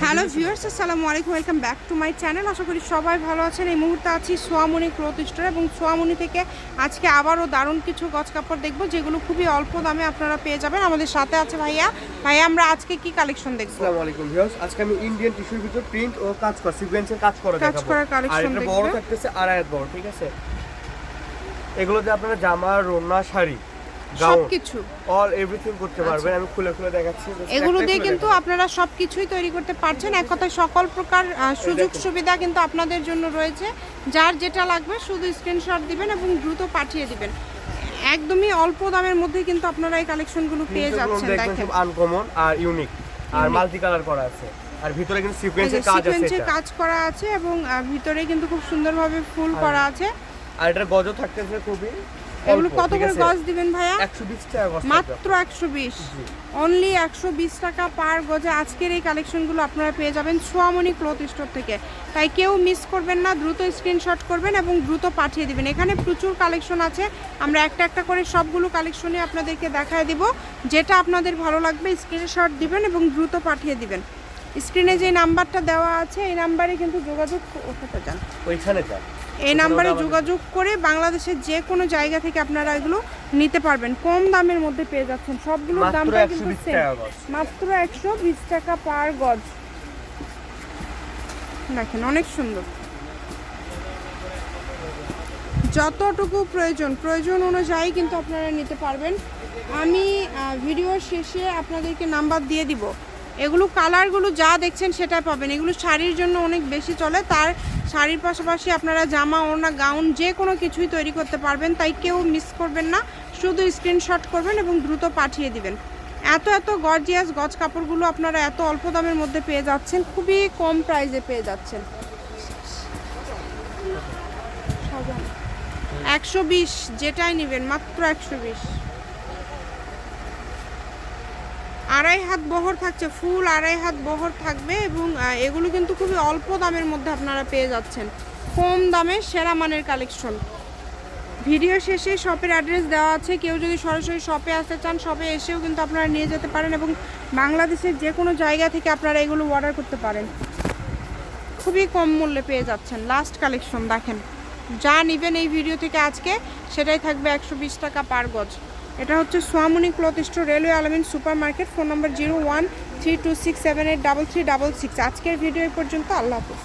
Hello viewers, আসসালামু আলাইকুম, welcome back to my channel. আশা করি সবাই ভালো আছেন। এই মুহূর্তে আছি সোয়ামণি ক্লথ স্টোর এবং সোয়ামণি থেকে আজকে আবারও দারুণ কিছু গজ কাপড় দেখবো, যেগুলো খুবই অল্প দামে আপনারা পেয়ে যাবেন। আমাদের সাথে আছে ভাইয়া। আমরা আজকে কি কালেকশন দেখবো? আসসালামু আলাইকুম ভিউয়ার্স, আজকে আমি ইন্ডিয়ান টিস্যুর ভিতর প্রিন্ট ও কাজ করা সিকোয়েন্সের কাজ করা কালেকশন দেখব। আর এটা দেখবো। বড় থাকতেছে আড়াই বড়, ঠিক আছে? এগুলোতে আপনারা জামা, রোনা, শাড়ি, সবকিছু অল এভরিথিং করতে পারবেন। আমি খুলে খুলে দেখাচ্ছি। এগুলো দিয়ে কিন্তু আপনারা সবকিছুই তৈরি করতে পারছেন। এক কথায় সকল প্রকার সুযোগ সুবিধা কিন্তু আপনাদের জন্য রয়েছে। যার যেটা লাগবে শুধু স্ক্রিনশট দিবেন এবং দ্রুত পাঠিয়ে দিবেন। একদমই অল্প দামের মধ্যে কিন্তু আপনারা এই কালেকশনগুলো পেয়ে যাচ্ছেন। দেখেন, আনকমন আর ইউনিক আর মাল্টি কালার করা আছে। আর ভিতরে কিন্তু সিকোয়েন্সের কাজ আছে, সিকোয়েন্সের কাজ করা আছে এবং ভিতরে কিন্তু খুব সুন্দরভাবে ফুল করা আছে। আর এটার গজও থাকতেছে খুবই। এগুলো কত করে গজ দিবেন ভাইয়া? 120 টাকা গজ, মাত্র 120, অনলি 120 টাকা পার গজে আজকের এই কালেকশনগুলো আপনারা পেয়ে যাবেন সোয়ামণি ক্লথ স্টোর থেকে। তাই কেউ মিস করবেন না, দ্রুত স্ক্রিনশট করবেন এবং দ্রুত পাঠিয়ে দিবেন। এখানে প্রচুর কালেকশন আছে, আমরা একটা একটা করে সবগুলো কালেকশনই আপনাদেরকে দেখায় দিব। যেটা আপনাদের ভালো লাগবে স্ক্রিনশট দিবেন এবং দ্রুত পাঠিয়ে দিবেন। স্ক্রিনে যে নাম্বারটা দেওয়া আছে এই নাম্বারে কিন্তু যোগাযোগ করতে যান, ওইখানে যান। এই নাম্বারে যোগাযোগ করে বাংলাদেশের যে কোনো জায়গা থেকে আপনারা এগুলো নিতে পারবেন। কম দামের মধ্যে পেয়ে যাচ্ছেন। সবগুলোর দামটা কিন্তু মাত্র 120 টাকা পার গজ। দেখেন, অনেক সুন্দর। যতটুকু প্রয়োজন অনুযায়ী কিন্তু আপনারা নিতে পারবেন। আমি ভিডিওর শেষে আপনাদেরকে নাম্বার দিয়ে দিব। এগুলো কালারগুলো যা দেখছেন সেটাই পাবেন। এগুলো শাড়ির জন্য অনেক বেশি চলে। তার শাড়ির পাশাপাশি আপনারা জামা, ওড়না, গাউন যে কোনো কিছুই তৈরি করতে পারবেন। তাই কেউ মিস করবেন না, শুধু স্ক্রিনশট করবেন এবং দ্রুত পাঠিয়ে দিবেন। এত গর্জিয়াস গজ কাপড়গুলো আপনারা এত অল্প দামের মধ্যে পেয়ে যাচ্ছেন, খুবই কম প্রাইসে পেয়ে যাচ্ছেন। 120 যেটাই নেবেন মাত্র 120। আড়াই হাত বহর থাকছে, ফুল আড়াই হাত বহর থাকবে এবং এগুলো কিন্তু খুবই অল্প দামের মধ্যে আপনারা পেয়ে যাচ্ছেন। কম দামে সেরা মানের কালেকশন। ভিডিও শেষে শপের অ্যাড্রেস দেওয়া আছে। কেউ যদি সরাসরি শপে আসতে চান, শপে এসেও কিন্তু আপনারা নিয়ে যেতে পারেন এবং বাংলাদেশের যে কোনো জায়গা থেকে আপনারা এগুলো অর্ডার করতে পারেন। খুবই কম মূল্যে পেয়ে যাচ্ছেন। লাস্ট কালেকশন দেখেন, যা নেবেন এই ভিডিও থেকে আজকে সেটাই থাকবে 120 টাকা পার গজ। এটা হচ্ছে সোয়ামণি ক্লথ স্টোর, রেলওয়ে আলামিন সুপার মার্কেট। ফোন নম্বর 013267833366। আজকের ভিডিও এই পর্যন্ত। আল্লাহ হাফেজ।